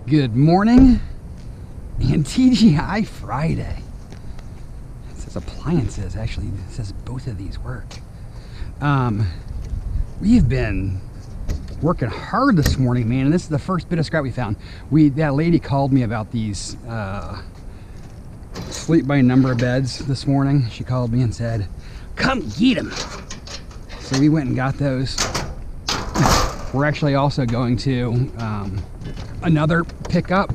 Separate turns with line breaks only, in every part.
Good morning and TGI Friday. It says appliances. Actually, it says both of these work. We've been working hard this morning, man, and this is the first bit of scrap we found. That lady called me about these sleep by number beds this morning. She called me and said, come get them. So we went and got those. We're actually also going to another pickup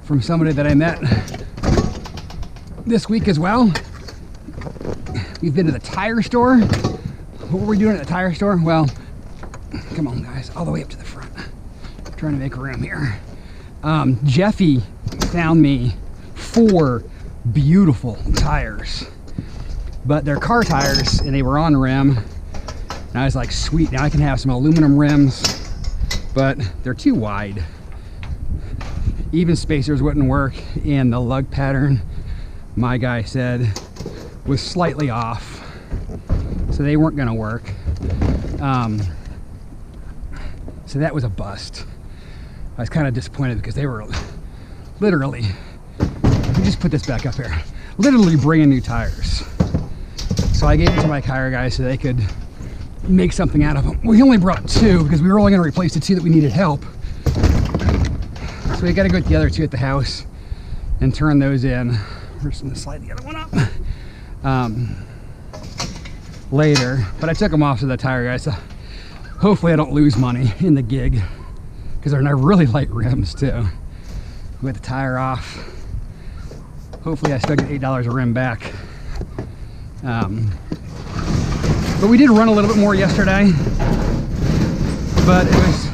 from somebody that I met this week as well. We've been to the tire store. What were we doing at the tire store? Well, come on guys, all the way up to the front. I'm trying to make room here. Jeffy found me 4 beautiful tires, but they're car tires and they were on rim. And I was like, sweet, now I can have some aluminum rims, but they're too wide. Even spacers wouldn't work, and the lug pattern, my guy said, was slightly off. So they weren't gonna work. So that was a bust. I was kind of disappointed because they were literally, let me just put this back up here, literally brand new tires. So I gave it to my tire guy so they could make something out of them. We only brought 2 because we were only going to replace the 2 that we needed help. So we got to go get the other 2 at the house and turn those in. We're just going to slide the other one up later. But I took them off to the tire guy, so hopefully I don't lose money in the gig because they're really light rims too. With the tire off, hopefully I still get $8 a rim back. But we did run a little bit more yesterday, but it was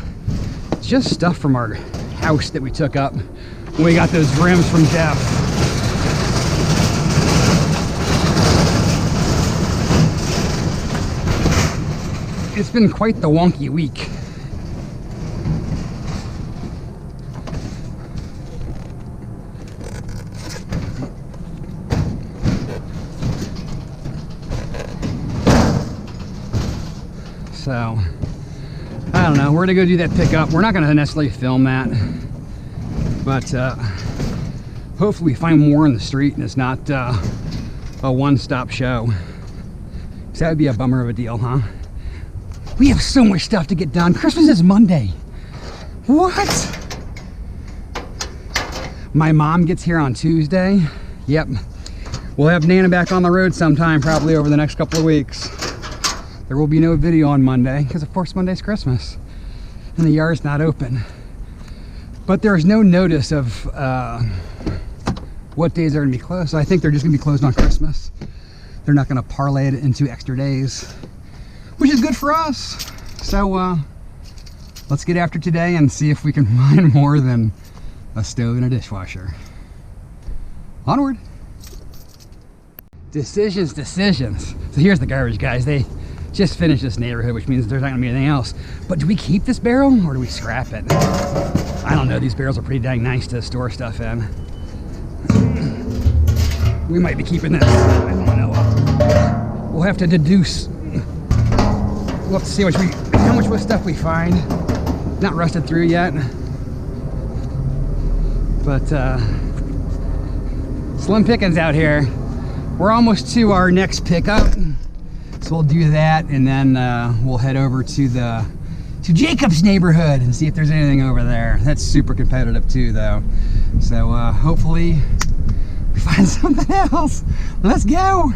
just stuff from our house that we took up when we got those rims from Jeff. It's been quite the wonky week. So, I don't know. We're gonna go do that pickup. We're not gonna necessarily film that, but hopefully we find more in the street and it's not a one-stop show. So that would be a bummer of a deal, huh? We have so much stuff to get done. Christmas is Monday. What? My mom gets here on Tuesday. Yep. We'll have Nana back on the road sometime, probably over the next couple of weeks. There will be no video on Monday because of course Monday's Christmas and the yard's not open. But there's no notice of what days are going to be closed. So I think they're just going to be closed on Christmas. They're not going to parlay it into extra days, which is good for us. So let's get after today and see if we can find more than a stove and a dishwasher. Onward. Decisions. So here's the garbage, guys. They just finished this neighborhood, which means there's not gonna be anything else. But do we keep this barrel or do we scrap it? I don't know. These barrels are pretty dang nice to store stuff in. We might be keeping this. I don't know. We'll have to deduce. We'll have to see how much stuff we find. Not rusted through yet. But slim pickings out here. We're almost to our next pickup. So we'll do that and then we'll head over to Jacob's neighborhood and see if there's anything over there. That's super competitive too though. So hopefully we find something else. Let's go.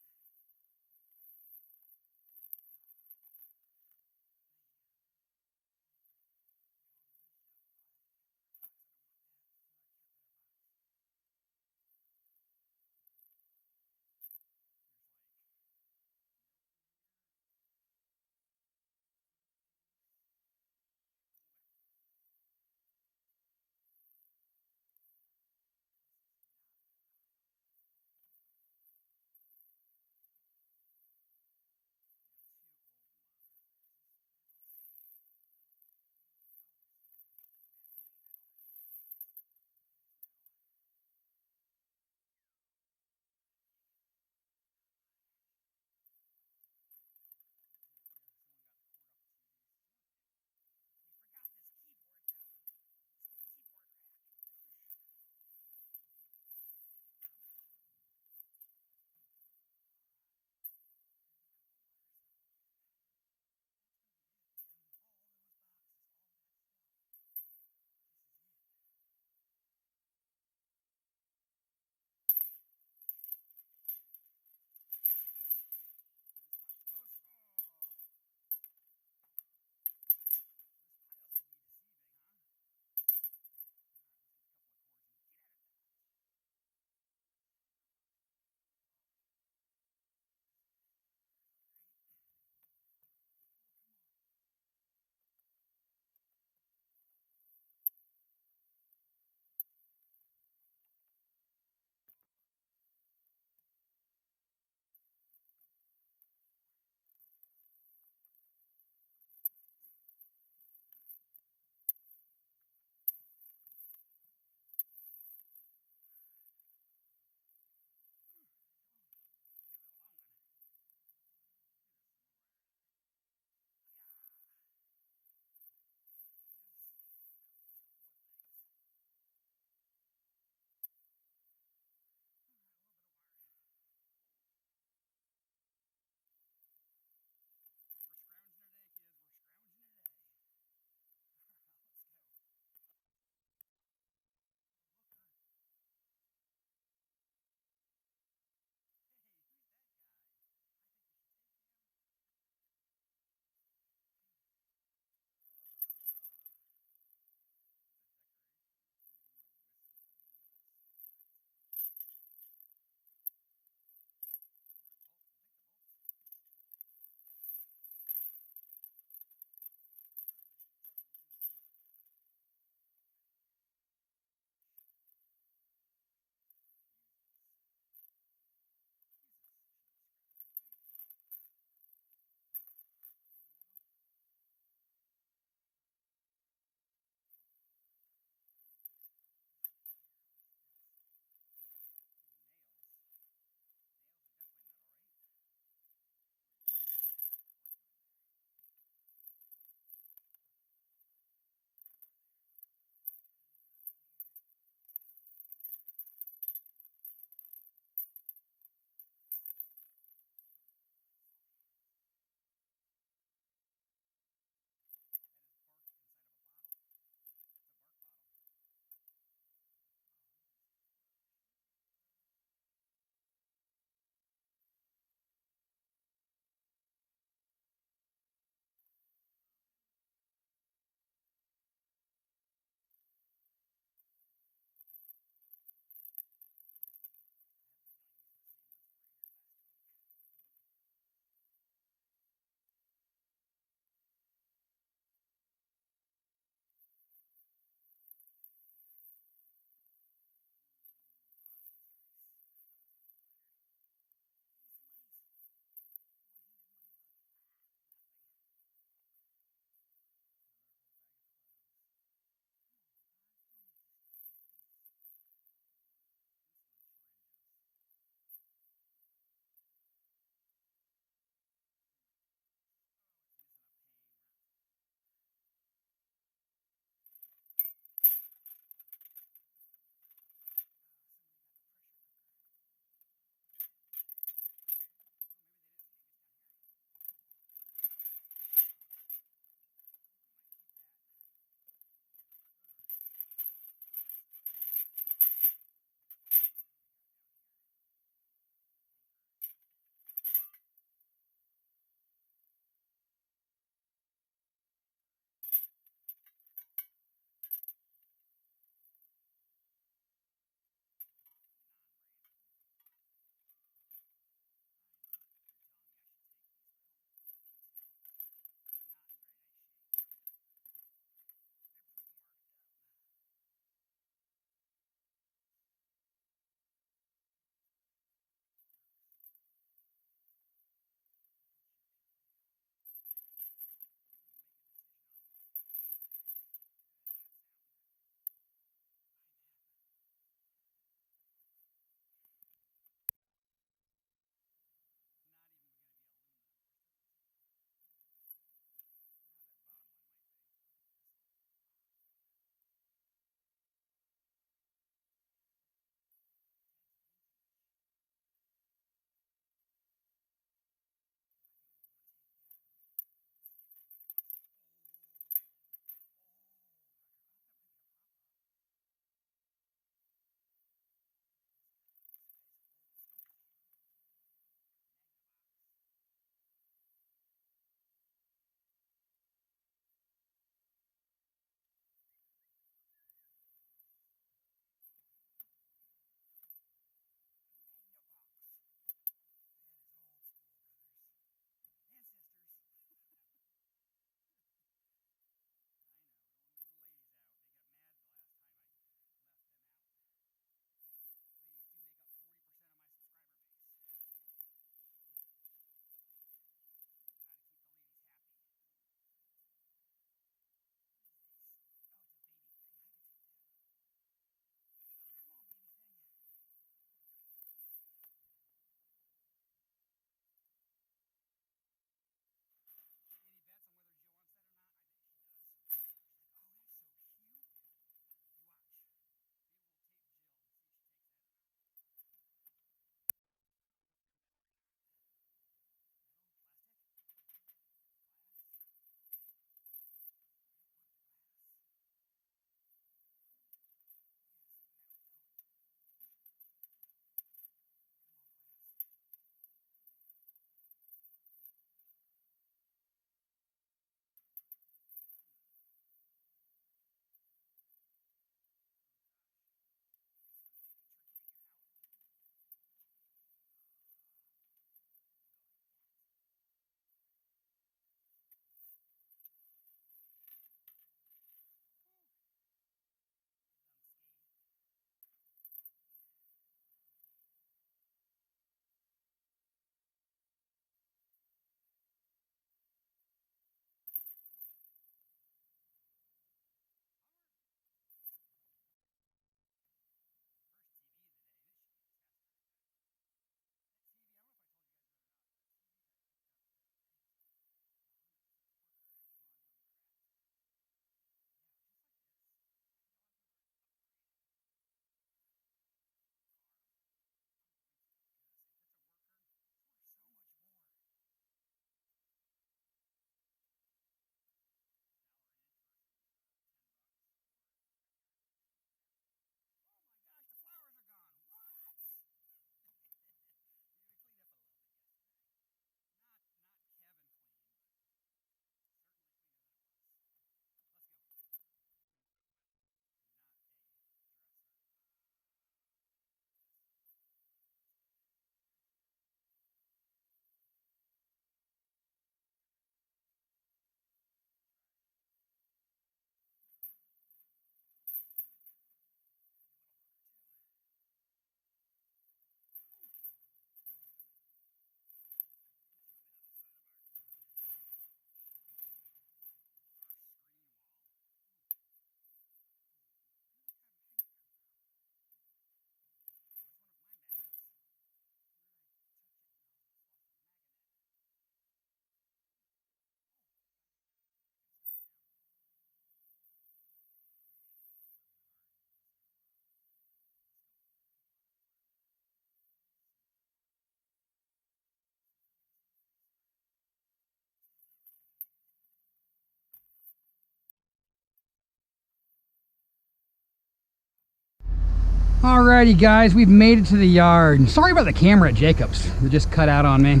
Alrighty guys, we've made it to the yard. Sorry about the camera at Jacob's. It just cut out on me.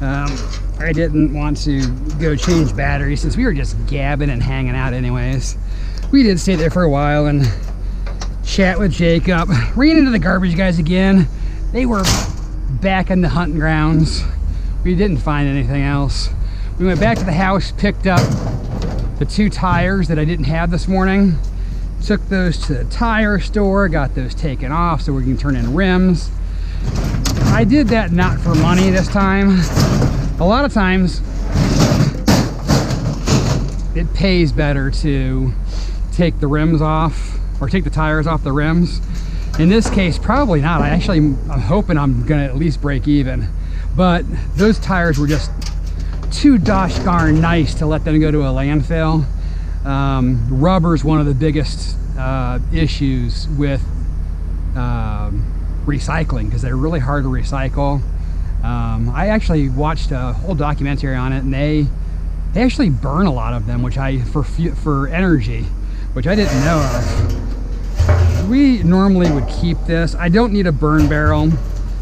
I didn't want to go change batteries since we were just gabbing and hanging out anyways. We did stay there for a while and chat with Jacob. Ran into the garbage guys again. They were back in the hunting grounds. We didn't find anything else. We went back to the house, picked up the 2 tires that I didn't have this morning. Took those to the tire store, got those taken off so we can turn in rims. I did that not for money this time. A lot of times it pays better to take the rims off or take the tires off the rims. In this case, probably not. I'm hoping I'm gonna at least break even. But those tires were just too gosh darn nice to let them go to a landfill. Rubber is one of the biggest issues with recycling because they're really hard to recycle. I actually watched a whole documentary on it, and they actually burn a lot of them, which for energy, which I didn't know of. We normally would keep this. I don't need a burn barrel.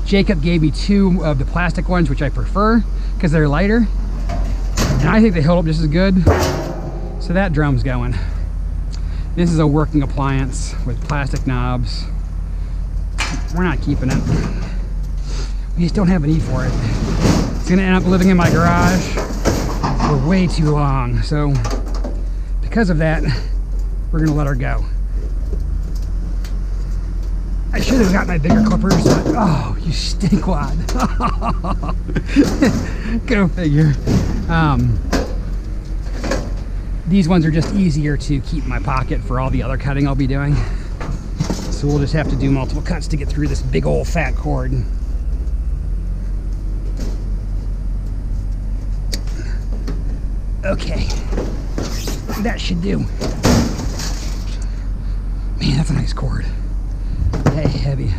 Jacob gave me 2 of the plastic ones, which I prefer because they're lighter, and I think they hold up just as good. So that drum's going. This is a working appliance with plastic knobs. We're not keeping it. We just don't have a need for it. It's gonna end up living in my garage for way too long. So because of that, we're gonna let her go. I should have got my bigger clippers, but oh, you stinkwad. Go figure. These ones are just easier to keep in my pocket for all the other cutting I'll be doing. So we'll just have to do multiple cuts to get through this big old fat cord. Okay, that should do. Man, that's a nice cord. That heavy.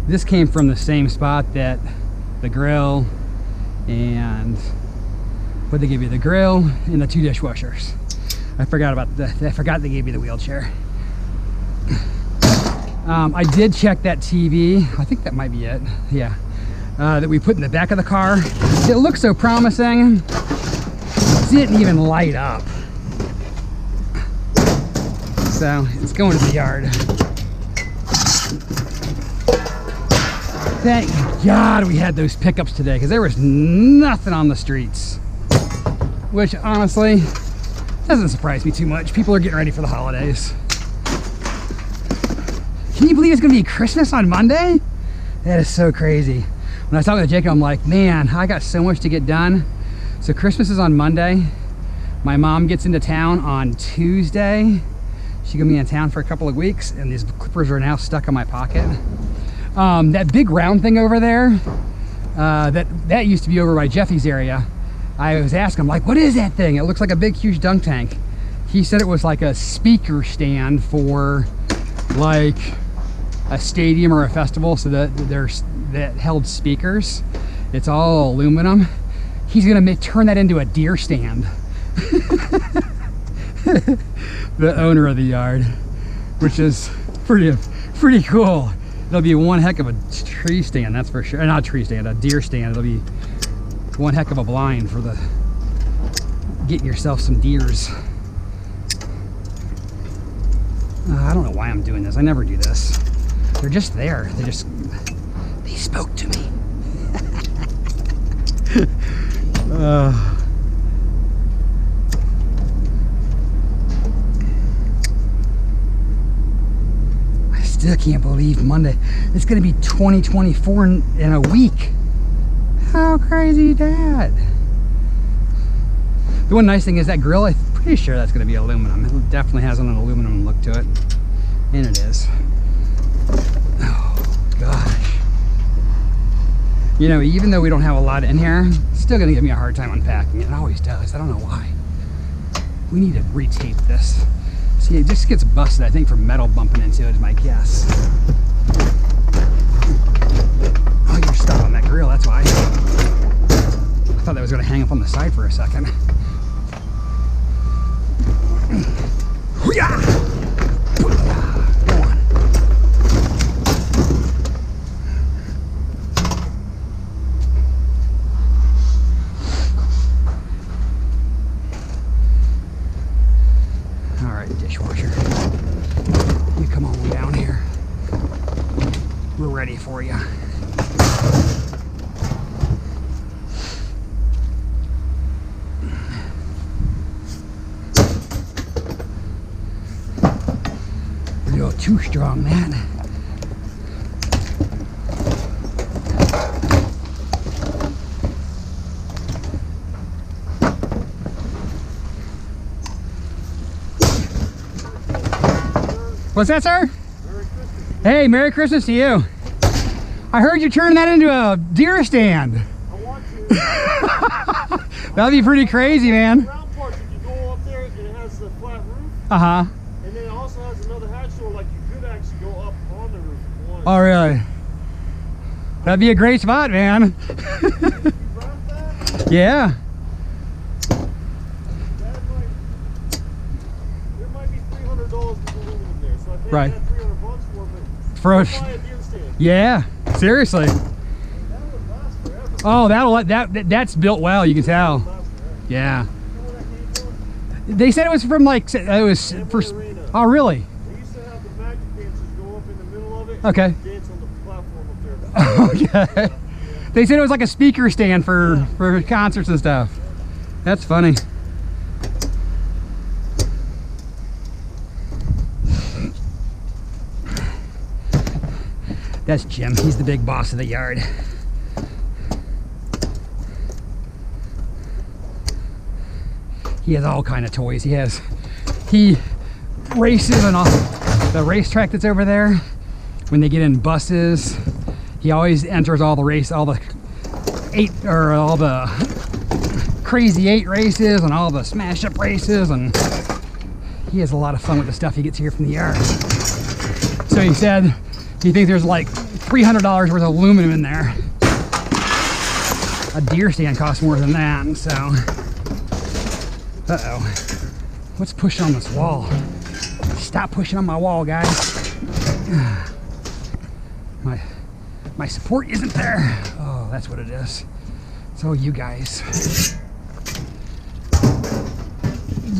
This came from the same spot that the grill and what they give you, the grill and the 2 dishwashers. I forgot about I forgot they gave you the wheelchair. I did check that TV. I think that might be it. Yeah. That we put in the back of the car. It looked so promising. Didn't even light up. So it's going to the yard. Thank God we had those pickups today because there was nothing on the streets. Which honestly doesn't surprise me too much. People are getting ready for the holidays. Can you believe it's gonna be Christmas on Monday? That is so crazy. When I was talking to Jacob, I'm like, man, I got so much to get done. So Christmas is on Monday. My mom gets into town on Tuesday. She's gonna be in town for a couple of weeks, and these clippers are now stuck in my pocket. That big round thing over there, that used to be over by Jeffy's area. I was asking him, like, what is that thing? It looks like a big, huge dunk tank. He said it was like a speaker stand for like a stadium or a festival, so that that held speakers. It's all aluminum. He's gonna turn that into a deer stand. The owner of the yard, which is pretty cool. It'll be one heck of a tree stand, that's for sure. Not a tree stand, a deer stand. It'll be one heck of a blind for the getting yourself some deers. I don't know why I'm doing this. I never do this. They're just there. They spoke to me. I still can't believe Monday. It's going to be 2024 in a week. How crazy is that? The one nice thing is that grill, I'm pretty sure that's going to be aluminum. It definitely has an aluminum look to it. And it is. Oh, gosh. You know, even though we don't have a lot in here, it's still going to give me a hard time unpacking it. It always does. I don't know why. We need to retape this. See, it just gets busted, I think, from metal bumping into it, is my guess. Oh, you're stuck on that grill, that's why. I thought that was going to hang up on the side for a second. Go on. dishwasher. You come on down here. We're ready for you. You're too strong, man. What's that, sir?
Merry Christmas.
Hey, Merry Christmas to you. I heard you turning that into a deer stand.
I want to.
That'd be pretty crazy, man.
Round part, you can go up there and it has the flat roof.
Uh-huh.
And then it also has another hatch door, like you could actually go up on the roof if you wanted.
Oh, really? That'd be a great spot, man.
You rent that?
Yeah.
There might be $300 with aluminum there, so I paid
Right.
that $300 for it.
For a,
Buy a deer stand.
yeah, seriously.
That would last forever.
Oh, that's built well, you can tell.
Last forever.
Yeah.
You know where that came from?
They said it was from like, it was
Emory
for,
Arena.
oh, really?
They used to have the magic dancers go up in the middle of it.
Okay.
And dance on the platform up there.
Okay. They said it was like a speaker stand for concerts and stuff. That's funny. That's Jim. He's the big boss of the yard. He has all kind of toys. He races on the racetrack that's over there. When they get in buses, he always enters all the crazy 8 races and all the smash up races, and he has a lot of fun with the stuff he gets here from the yard. So he said he thinks there's like $300 worth of aluminum in there. A deer stand costs more than that, and so uh-oh. What's pushing on this wall? Stop pushing on my wall, guys. My support isn't there. Oh, that's what it is. So you guys,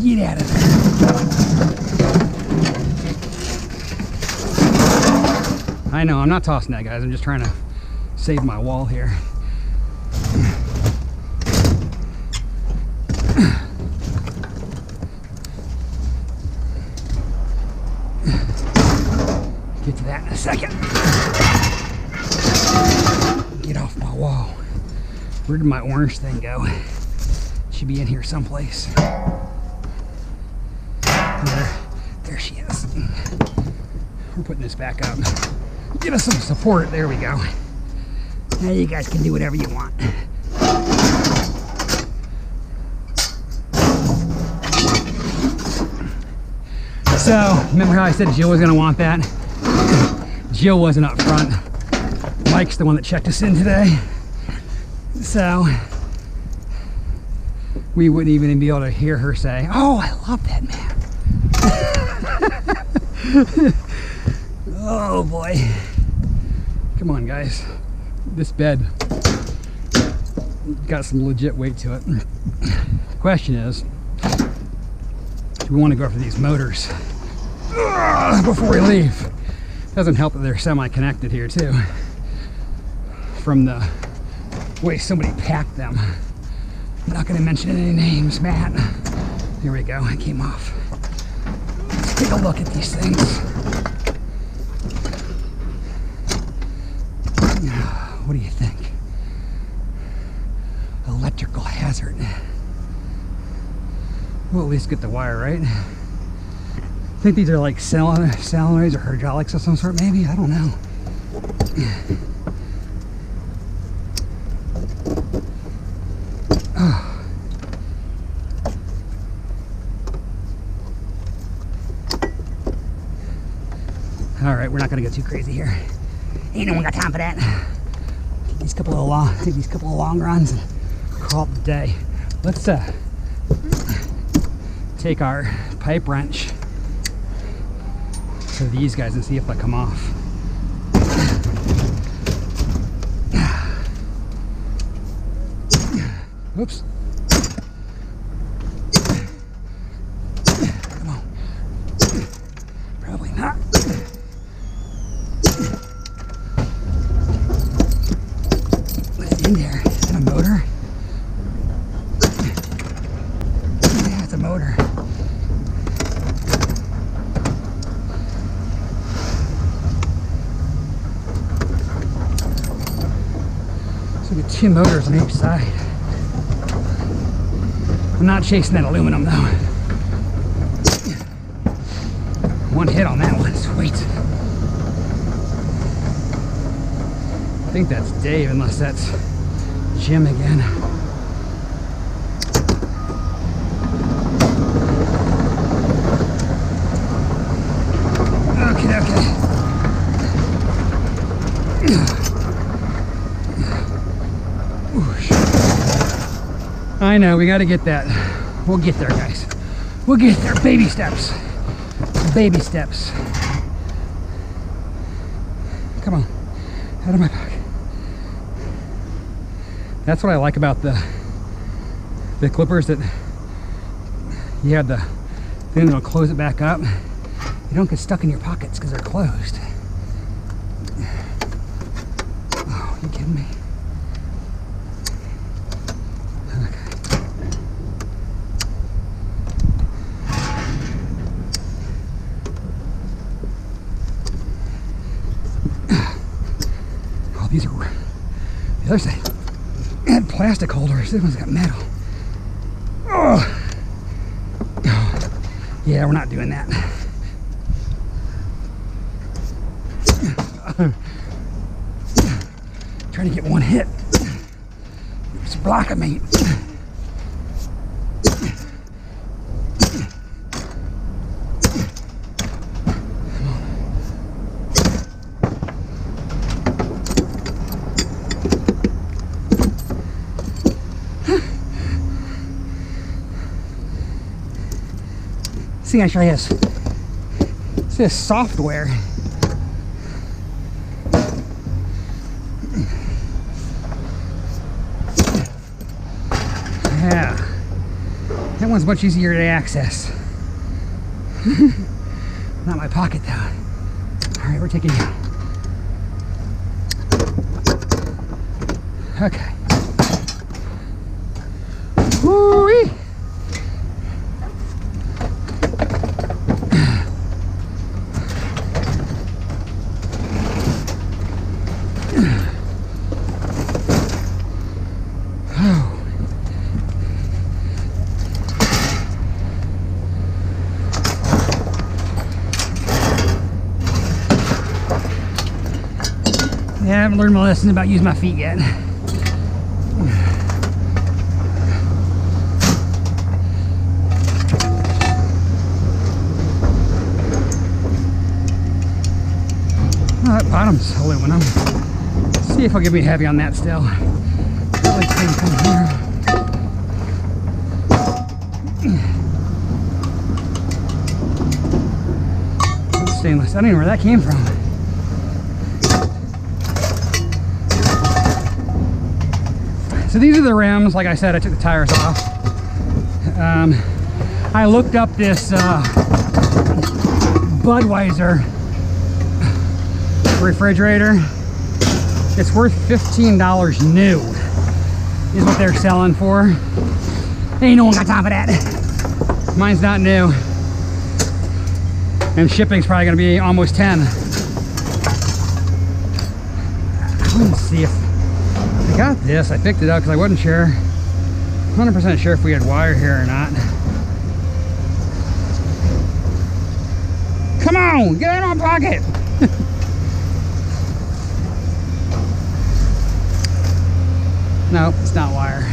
get out of there. I know, I'm not tossing that, guys. I'm just trying to save my wall here. Get to that in a second. Get off my wall. Where did my orange thing go? It should be in here someplace. There she is. We're putting this back up. Give us some support. There we go. Now you guys can do whatever you want. So, remember how I said Jill was going to want that? Jill wasn't up front. Mike's the one that checked us in today. So, we wouldn't even be able to hear her say, "Oh, I love that man." Oh boy. Come on, guys. This bed got some legit weight to it. The question is, do we want to go after these motors before we leave? Doesn't help that they're semi-connected here too, from the way somebody packed them. I'm not going to mention any names, Matt. Here we go, it came off. Let's take a look at these things. What do you think? Electrical hazard. We'll at least get the wire right. I think these are like solenoids or hydraulics of some sort, maybe? I don't know. Oh. All right, we're not gonna go too crazy here. Ain't no one got time for that. Take these couple of long runs and call it the day. Let's take our pipe wrench to these guys and see if they come off. Oops. Come on. end here? Is it a motor? Yeah, it's a motor. So we got 2 motors on each side. I'm not chasing that aluminum though. One hit on that one, sweet. I think that's Dave, unless that's Jim again. Okay, okay. I know, we gotta get that. We'll get there, guys. We'll get there. Baby steps. Baby steps. Come on. Out of my pocket. That's what I like about the clippers, that you have the thing that'll close it back up. You don't get stuck in your pockets because they're closed. Oh, you kidding me? These are the other side. It had plastic holders. This one's got metal. Oh. Yeah, we're not doing that. Trying to get one hit. It's blocking me. See, actually has this software. Yeah, that one's much easier to access. Not my pocket though. All right, we're taking you. Okay. Woo-wee. Yeah, I haven't learned my lesson about using my feet yet. Oh, that bottom's aluminum. Let's see if it'll give me heavy on that still. Really thing come here. It's stainless. I don't even know where that came from. So these are the rims. Like I said, I took the tires off. I looked up this Budweiser refrigerator. It's worth $15 new is what they're selling for. Ain't no one got time for that. Mine's not new. And shipping's probably gonna be almost 10. I want to see if I got this. I picked it up because I wasn't sure, 100% sure if we had wire here or not. Come on, get out of my pocket. No, it's not wire.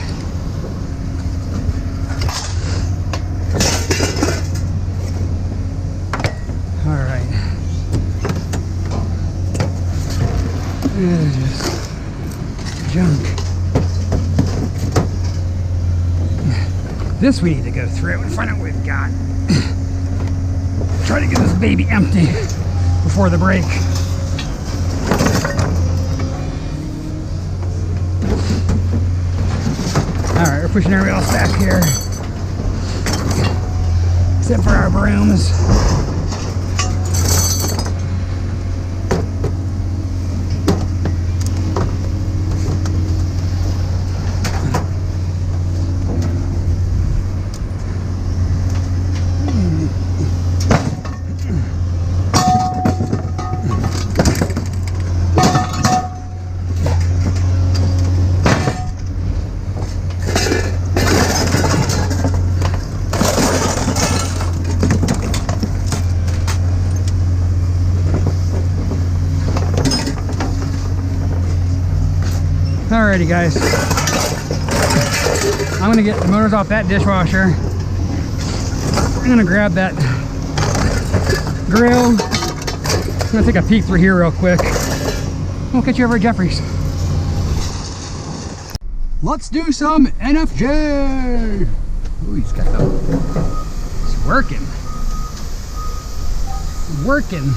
All right. It's just junk. This we need to go through and find out what we've got. Try to get this baby empty before the break. Alright, we're pushing everybody else back here. Except for our brooms. Alrighty, guys. I'm gonna get the motors off that dishwasher. I'm gonna grab that grill. I'm gonna take a peek through here real quick. We'll catch you over at Jeffrey's. Let's do some NFJ. Ooh, he's got the... He's working. Working.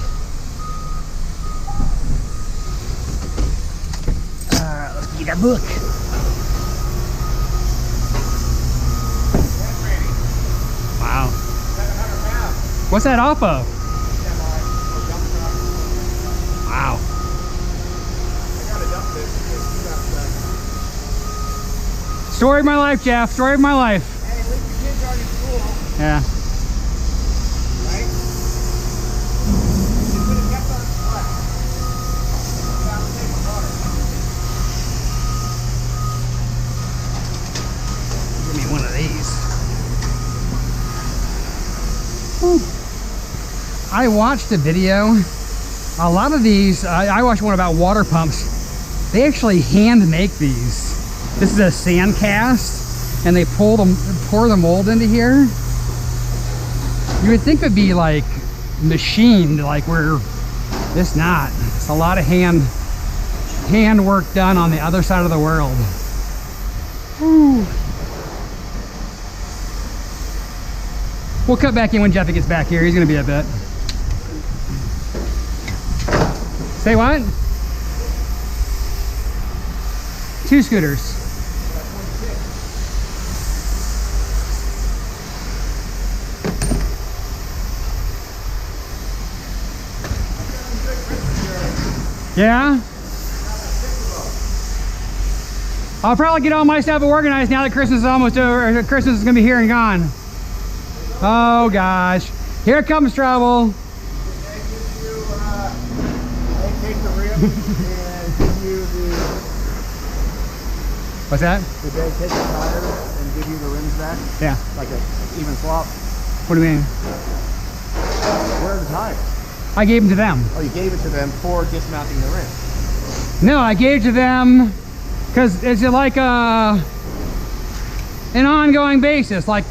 Let's get a book. Wow. What's that off of? Wow. Story of my life, Jeff. Story of my life.
Hey, at least the kids aren't in school.
Yeah.
Right? You could have kept on what? Yeah, I'll take my water.
Give me one of these. Whew. I watched a video. A lot of these, I watched one about water pumps. They actually hand make these. This is a sand cast, and they pour the mold into here. You would think it'd be like machined, like where it's not. It's a lot of hand work done on the other side of the world. Whew. We'll cut back in when Jeffy gets back here. He's gonna be a bit. Say what? 2 scooters. Yeah? I'll probably get all my stuff organized now that Christmas is almost over. Or Christmas is gonna be here and gone. Oh gosh. Here comes trouble.
They take the rim and give you the...
What's that?
Did they take the tires and give you the rims back?
Yeah.
Like a even swap?
What do you mean?
Where are the tires?
I gave them to them.
Oh, you gave it to them for dismounting the rim.
No, I gave to them because it's like an ongoing basis. Like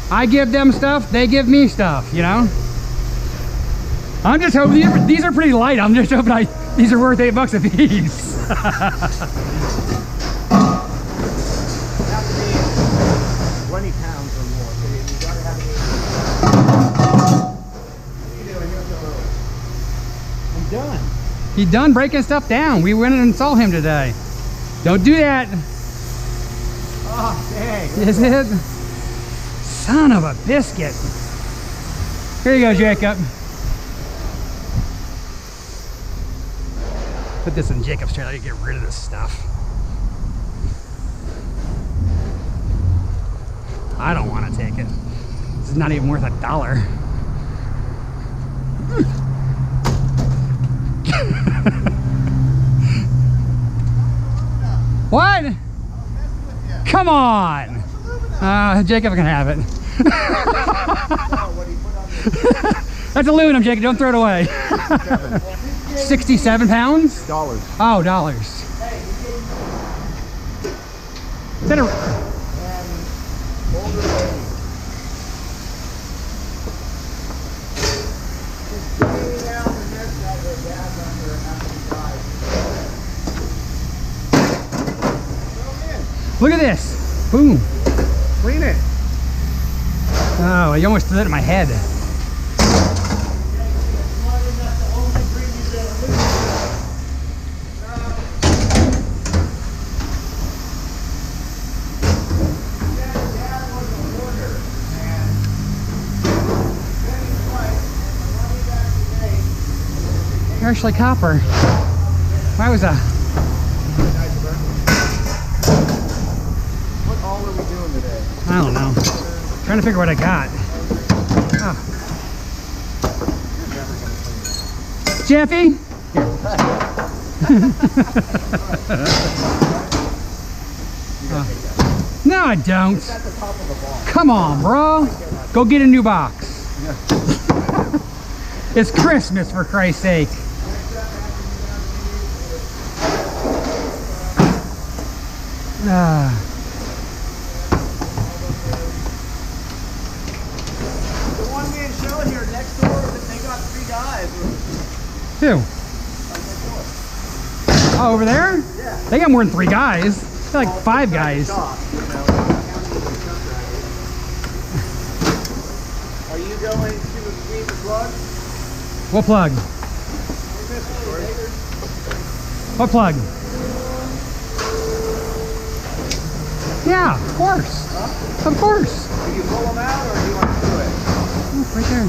I give them stuff, they give me stuff, you know? I'm just hoping these are pretty light. I'm just hoping these are worth $8 a piece.
Have to be 20 pounds or more. So you gotta have it. What are you doing? You're so early.
I'm done. He done breaking stuff down. We went and saw him today. Don't do that.
Oh, dang.
Is it? Son of a biscuit. Here you go, Jacob. Put this in Jacob's trailer to get rid of this stuff. I don't want to take it. This is not even worth $1. What? Come on. Jacob can have it. That's aluminum, Jacob. Don't throw it away. 67 pounds?
Dollars.
Oh, dollars. Is that a...
Older lady.
Look at this. Boom.
Clean it.
Oh, you almost threw that in my head. They're actually copper. Why was that?
What all are we doing today?
I don't know. Trying to figure what I got. Oh. Jeffy? No, I don't.
It's at the top of the ball.
Come on, bro. Go get a new box. It's Christmas, for Christ's sake.
The one-man show here next door, they got 3 guys.
Who? Oh, over there?
Yeah.
They got more than 3 guys. They're like 5 guys.
Are you going to read the plug?
What plug? What plug? Yeah, of course. Huh? Of course.
Do you pull them out or do you want to do it?
Oh, right there.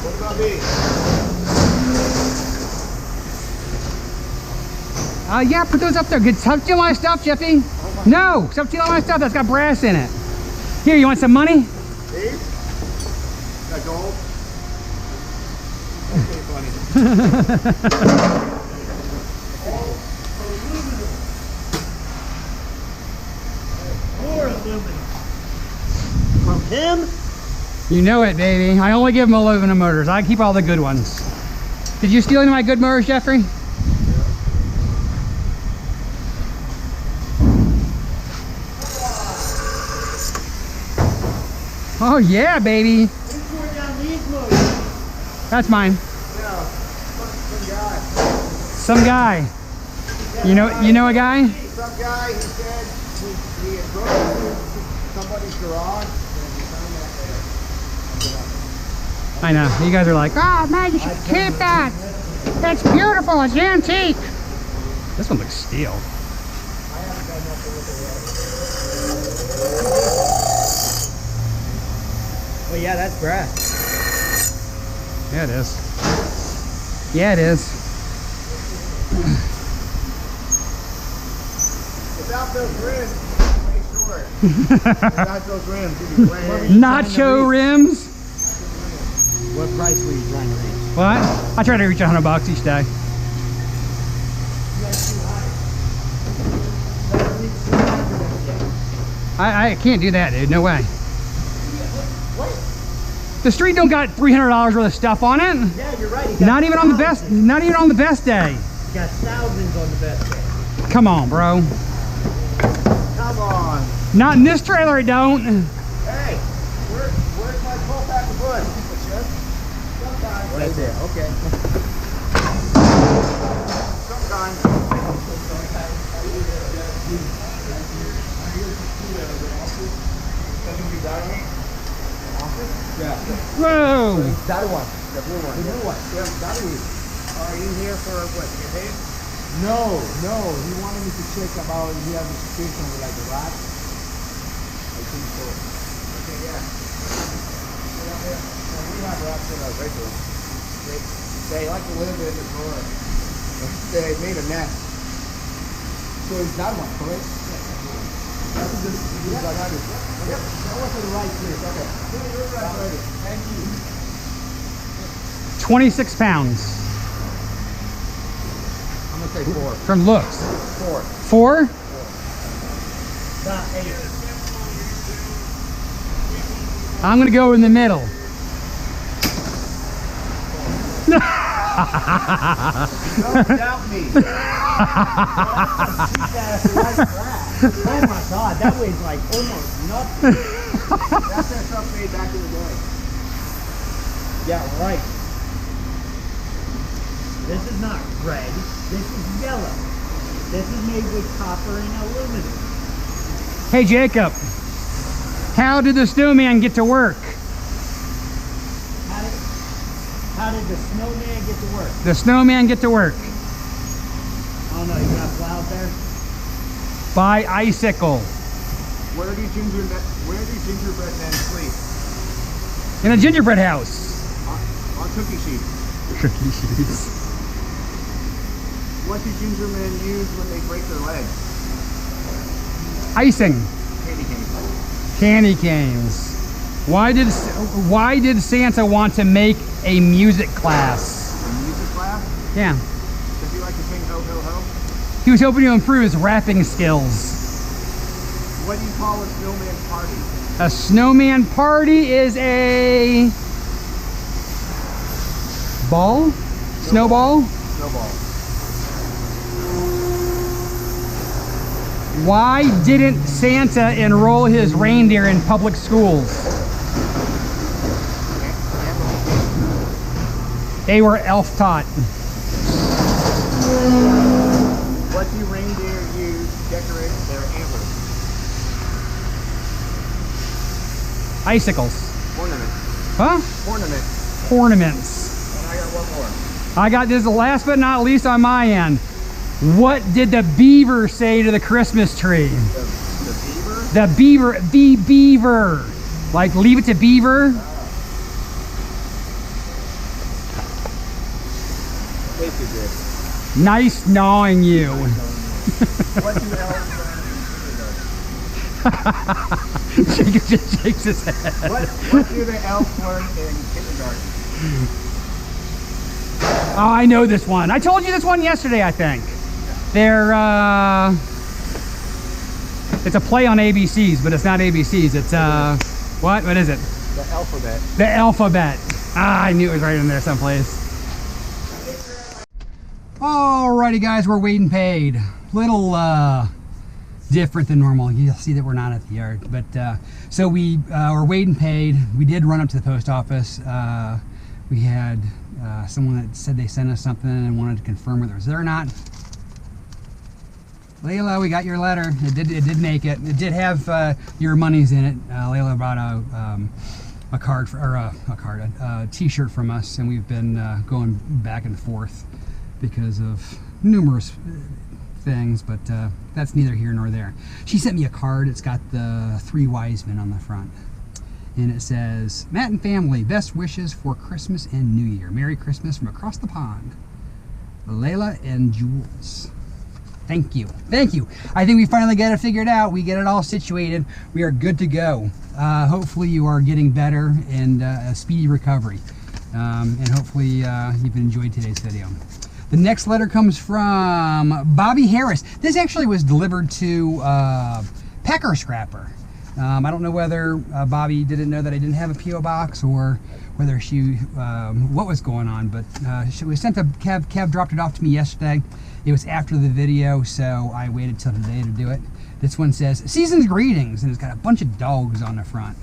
What about me?
Yeah, put those up there. Good. Stop stealing my stuff, Jeffy. No, stop stealing my stuff. That's got brass in it. Here, you want some money?
These? Got gold? Okay, buddy. More aluminum. From him?
You know it, baby. I only give them aluminum motors. I keep all the good ones. Did you steal any of my good motors, Jeffrey? Oh yeah, baby.
Who tore down these motors?
That's mine.
Yeah,
Some guy. You know a guy?
some guy, he said he had broken into somebody's garage and he found that there.
I know. You guys are like, oh man, you should keep that. That's beautiful. It's antique. This one looks steel.
I haven't done nothing with it yet. Well, yeah, that's brass.
Yeah, it is. Yeah, it is.
Without those rims, it's way short. Without those rims, it'd be way.
Nacho rims.
What price were you trying to reach?
What? I try to reach $100 each day. I can't do that, dude. No way. The street don't got $300 worth of stuff on it.
Yeah, you're right.
Not even on the best. Not even on the best day.
You got thousands on the best day.
Come on, bro.
Come on.
Not in this trailer, it don't.
Hey, where's my 12-pack of wood? Sometimes. Right there. Okay. Sometimes. Yeah.
Whoa.
That one. The blue one. The blue one. Yeah, that is. Are you here for what? Get paid? No. He wanted me to check about if he has a suspicion with like the rat. I think so. Okay, yeah. We have rats in our regular. They like to live in the drawer. They made a nest. So it's that one, correct? That's a good yep. That was the right place. Okay. Thank you.
26 pounds.
I'm gonna say 4.
From looks.
4.
4?
Not 8.
I'm gonna go in the middle.
Don't doubt me. Oh my God, that weighs like almost nothing. That's that stuff made back in the day. Yeah, right. This is not red. This is yellow. This is made with copper and aluminum.
Hey Jacob, how did the snowman get to work?
How did the snowman get to work?
The snowman get to work?
Oh no, you got plowed there?
By icicle.
Where do gingerbread men sleep?
In a gingerbread house.
On cookie sheets.
Cookie sheets.
What do ginger men use when they break their legs?
Icing.
Candy canes.
Candy canes. Why did Santa want to make a music class?
A music class?
Yeah.
Does he like to sing ho ho ho?
He was hoping to improve his rapping skills.
What do you call a snowman party?
A snowman party is a ball? Snowball?
Snowball.
Why didn't Santa enroll his reindeer in public schools? They were elf taught.
What do reindeer use to decorate their antlers?
Icicles.
Ornaments.
Huh?
Ornaments.
Ornaments.
And I got one more.
I got this last but not least on my end. What did the beaver say to the Christmas tree?
The beaver?
The beaver. Like, leave it to beaver.
Thank you, Dick.
Nice gnawing you.
What do elves learn in kindergarten?
Jacob just shakes his head.
What do the elves learn in kindergarten?
Oh, I know this one. I told you this one yesterday, I think. They're, it's a play on ABCs, but it's not ABCs. It's, what is it?
The alphabet.
The alphabet. Ah, I knew it was right in there someplace. Alrighty, guys, we're weighed and paid. Little, different than normal. You'll see that we're not at the yard, but, so we, were weighed and paid. We did run up to the post office. We had, someone that said they sent us something and wanted to confirm whether it was there or not. Layla, we got your letter. It did make it. It did have your monies in it. Layla brought a card for, or a T-shirt from us, and we've been going back and forth because of numerous things, but that's neither here nor there. She sent me a card. It's got the 3 wise men on the front, and it says, "Matt and family, best wishes for Christmas and New Year. Merry Christmas from across the pond. Layla and Jules." Thank you. Thank you. I think we finally got it figured out. We get it all situated. We are good to go. Hopefully you are getting better and a speedy recovery. And hopefully you've enjoyed today's video. The next letter comes from Bobby Harris. This actually was delivered to Pecker Scrapper. I don't know whether Bobby didn't know that I didn't have a P.O. box, or whether she, what was going on, but she was sent to Kev dropped it off to me yesterday. It was after the video, so I waited till today to do it. This one says, "Season's greetings," and it's got a bunch of dogs on the front.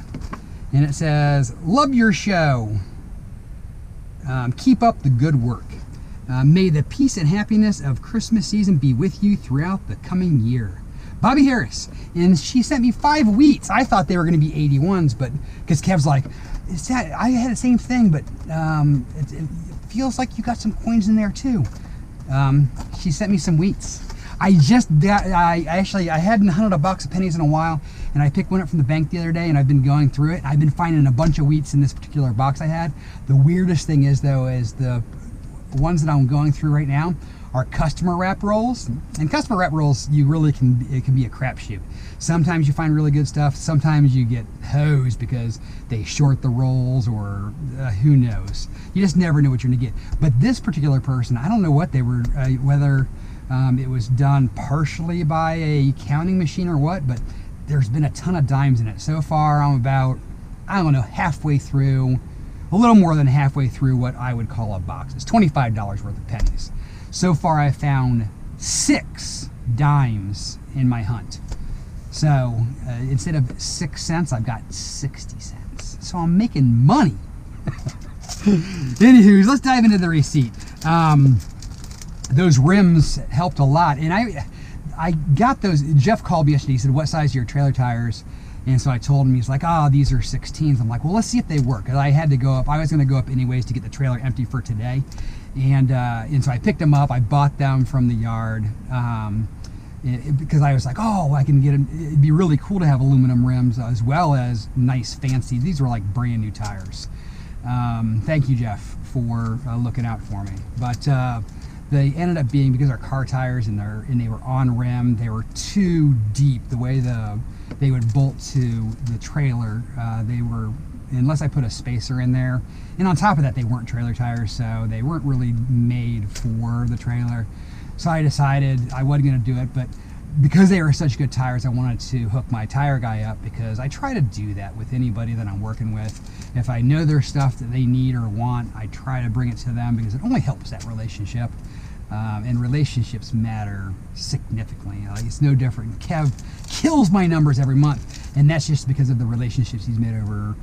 And it says, "Love your show. Keep up the good work. May the peace and happiness of Christmas season be with you throughout the coming year. Bobby Harris." And she sent me 5 wheats. I thought they were going to be 81s, but because Kev's like, I had the same thing, but it feels like you got some coins in there too. She sent me some wheats. I hadn't hunted a box of pennies in a while, and I picked one up from the bank the other day, and I've been going through it. I've been finding a bunch of wheats in this particular box I had. The weirdest thing is, though, is the ones that I'm going through right now are customer wrap rolls. And customer wrap rolls, it can be a crapshoot. Sometimes you find really good stuff. Sometimes you get hosed because they short the rolls, or who knows. You just never know what you're gonna get. But this particular person, I don't know what they were, whether it was done partially by a counting machine or what, but there's been a ton of dimes in it. So far, I'm about, I don't know, halfway through, a little more than halfway through what I would call a box. It's $25 worth of pennies. So far, I found 6 dimes in my hunt. So instead of 6 cents, I've got 60 cents. So I'm making money. Anywho, let's dive into the receipt. Those rims helped a lot, and I got those. Jeff called me yesterday. He said, "What size are your trailer tires?" And so I told him. He's like, "Oh, these are 16s." I'm like, "Well, let's see if they work." Because I had to go up. I was going to go up anyways to get the trailer empty for today, and so I picked them up. I bought them from the yard because I was like, "Oh, I can get them." It'd be really cool to have aluminum rims as well as nice fancy. These were like brand new tires. Thank you, Jeff, for looking out for me. But they ended up being, because our car tires and they were on rim, they were too deep. The way they would bolt to the trailer, they were, unless I put a spacer in there. And on top of that, they weren't trailer tires, so they weren't really made for the trailer. So I decided I wasn't going to do it, but because they were such good tires, I wanted to hook my tire guy up, because I try to do that with anybody that I'm working with. If I know there's stuff that they need or want, I try to bring it to them, because it only helps that relationship. And relationships matter significantly. Like, it's no different. Kev kills my numbers every month, and that's just because of the relationships he's made over.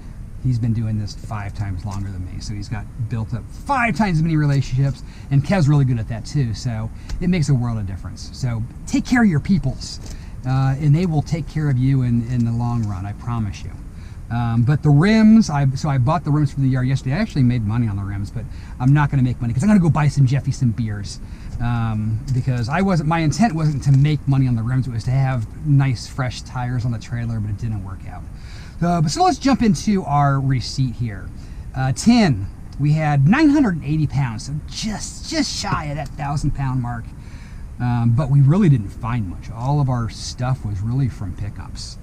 He's been doing this 5 times longer than me, so he's got built up 5 times as many relationships, and Kev's really good at that too, so it makes a world of difference. So take care of your peoples, and they will take care of you in the long run, I promise you. But the rims, so I bought the rims from the yard yesterday. I actually made money on the rims, but I'm not going to make money because I'm going to go buy some Jeffy some beers. Because my intent wasn't to make money on the rims, it was to have nice fresh tires on the trailer, but it didn't work out. So let's jump into our receipt here. Tin, we had 980 pounds, so just shy of that 1,000-pound mark. But we really didn't find much. All of our stuff was really from pickups.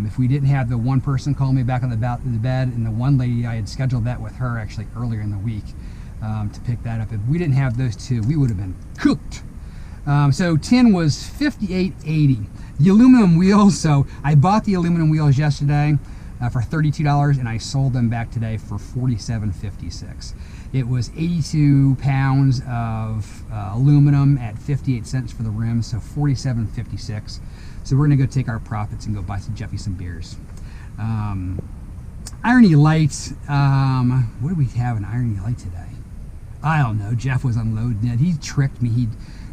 If we didn't have the one person call me back on the bed, and the one lady, I had scheduled that with her actually earlier in the week to pick that up. If we didn't have those two, we would have been cooked. So tin was $58.80. The aluminum wheels, so I bought the aluminum wheels yesterday for $32, and I sold them back today for $47.56. It was 82 pounds of aluminum at 58 cents for the rims, so $47.56. So we're gonna go take our profits and go buy some Jeffy some beers. Irony lights, what do we have in irony light today? I don't know, Jeff was unloading it. He tricked me, he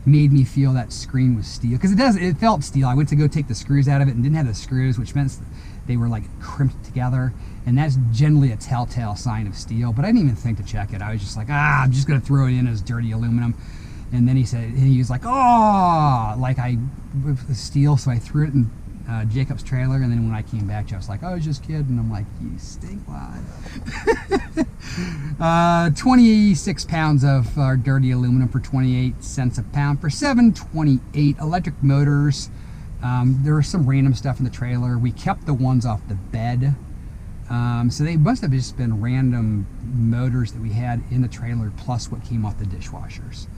made me feel that screen was steel, because it felt steel. I went to go take the screws out of it and didn't have the screws, which meant they were like crimped together, and that's generally a telltale sign of steel, but I didn't even think to check it. I was just like, I'm just gonna throw it in as dirty aluminum. And then he was like, oh, like with steel, so I threw it in Jacob's trailer, and then when I came back, Jeff's like, oh, I was just kidding. I'm like, you stink live. 26 pounds of dirty aluminum for 28 cents a pound for $7.28. Electric motors, there was some random stuff in the trailer. We kept the ones off the bed, so they must have just been random motors that we had in the trailer plus what came off the dishwashers.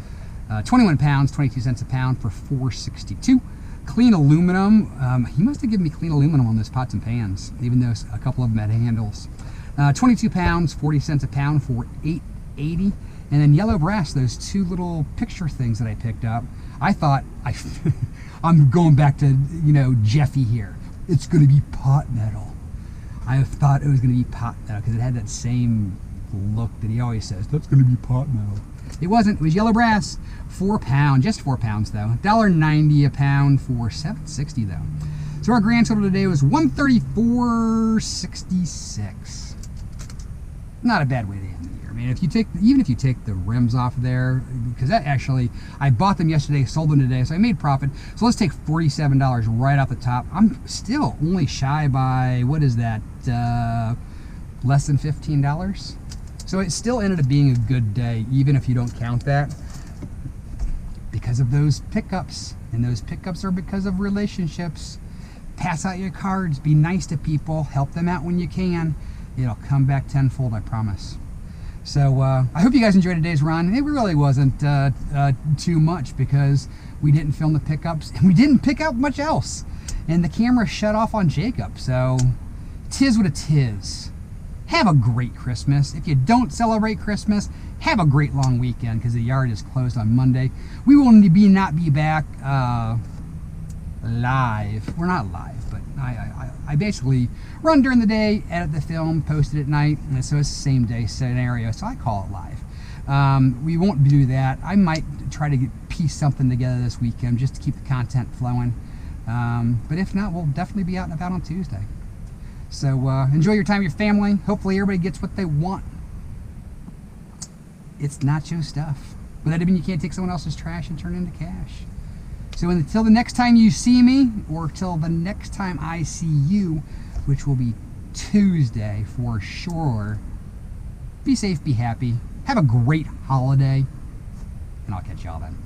21 pounds, 22 cents a pound for $4.62. Clean aluminum, he must have given me clean aluminum on those pots and pans, even though a couple of them had handles. 22 pounds, 40 cents a pound for $8.80. And then yellow brass, those 2 little picture things that I picked up. I thought, I'm going back to, Jeffy here. It's going to be pot metal. I thought it was going to be pot metal because it had that same look that he always says, that's going to be pot metal. It wasn't, it was yellow brass. 4 pounds, just 4 pounds though. $1.90 a pound for $7.60 though. So our grand total today was $134.66. Not a bad way to end the year. I mean, even if you take the rims off there, because that actually, I bought them yesterday, sold them today, so I made profit. So let's take $47 right off the top. I'm still only shy by, what is that, less than $15? So it still ended up being a good day, even if you don't count that, because of those pickups. And those pickups are because of relationships. Pass out your cards, be nice to people, help them out when you can. It'll come back tenfold, I promise. So I hope you guys enjoyed today's run. It really wasn't too much because we didn't film the pickups and we didn't pick up much else. And the camera shut off on Jacob, so tis what it is. Have a great Christmas. If you don't celebrate Christmas, have a great long weekend because the yard is closed on Monday. We will not be back live. We're not live, but I basically run during the day, edit the film, post it at night, and so it's the same day scenario, so I call it live. We won't do that. I might try to piece something together this weekend just to keep the content flowing. But if not, we'll definitely be out and about on Tuesday. So enjoy your time with your family. Hopefully everybody gets what they want. It's Nacho Stuff. But that doesn't mean you can't take someone else's trash and turn it into cash. So until the next time you see me, or till the next time I see you, which will be Tuesday for sure, be safe, be happy, have a great holiday, and I'll catch y'all then.